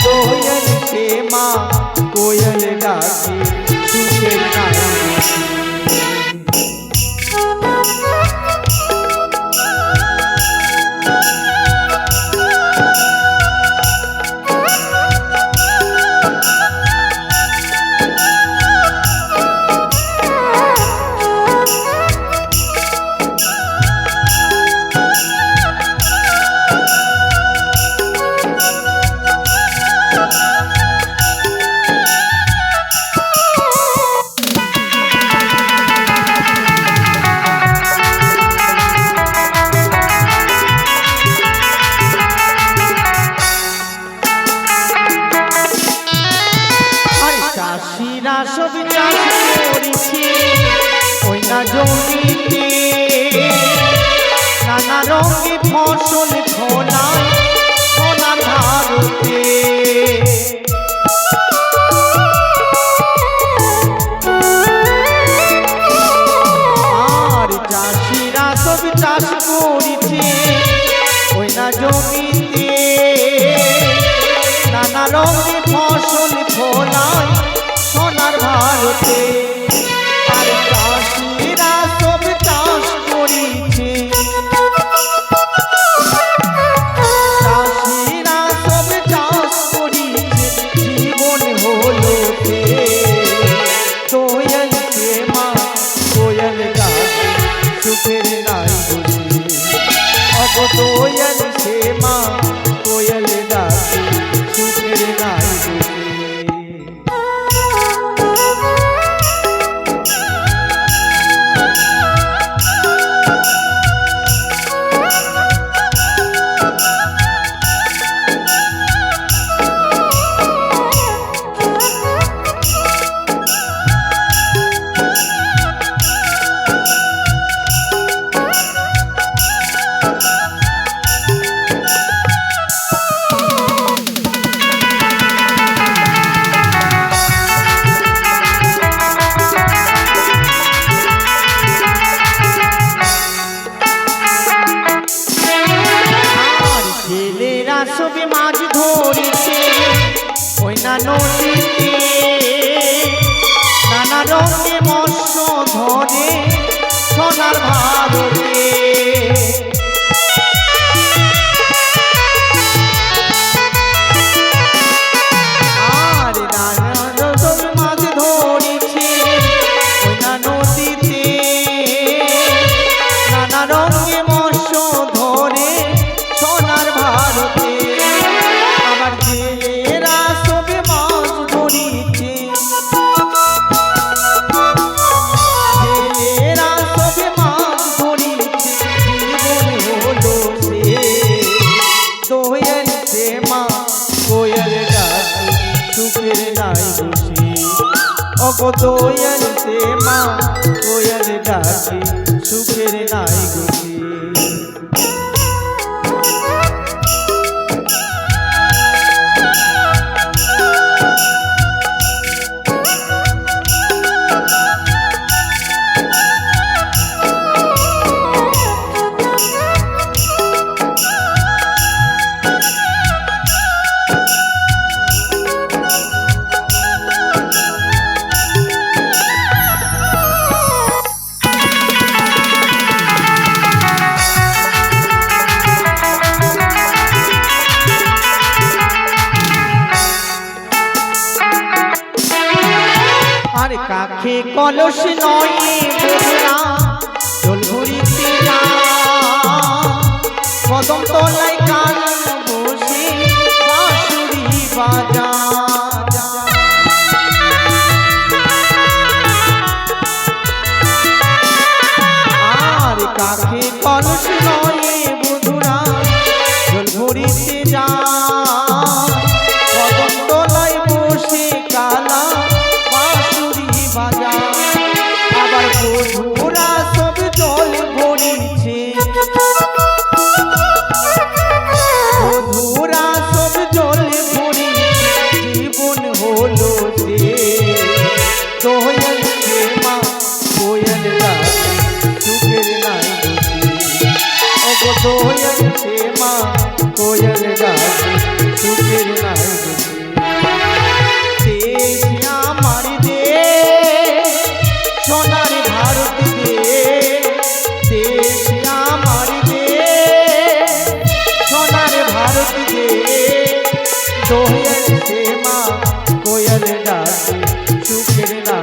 दोयल से माँ कोयल डाके सुखे সব চাষ করেছি ওই না জমিতে নানা রঙে ফসল ফলায় সোনার ভারতে আর চাষিরা সব চাষ করেছে ওই না জমিতে নানা রঙে ফসল ফলায় সোনার ভারতে আর চাষিরা সব চাষ করেছে চাষিরা সব চাষ করেছে জীবন হলো কোয়েল সে মা কোয়েল ডাকে সুখের নাই বুঝি অব কোয়েল সে মা কোয়েল ডাকে সুখের নাই বুঝি সবে মাছ ধরেছে ওই না নদীতে নানা রঙে মৎস্য ধরে সোনার ভারতে আর নানা সবে মাছ ধরেছে ওই না নদীতে নানা রঙে মৎস্য ধরে সোনার ভারতে আবার জেলেরা সবে মাছ ধরিছে জেলেরা সবে মাছ ধরিছে জীবন হলো কোয়েল সে মা কোয়েল ডাকে সুখের নাই বুঝি অগো কোয়েল সে মা কোয়েল ডাকে সুখের নাই বুঝি আর কাছে কলস নয় বন্ধুরা জল ভরিতে যা কদম তলায় কান বসে বাঁশুরি বাজা আর কাছে কলস নয় বন্ধুরা জল ভরিতে যা কদম তলায় বসে কালা বাজা আবার বধুরা সব জল ভরিছে বধুরা সব জল ভরিছে সে মা কোয়েল ডাকে সুখের না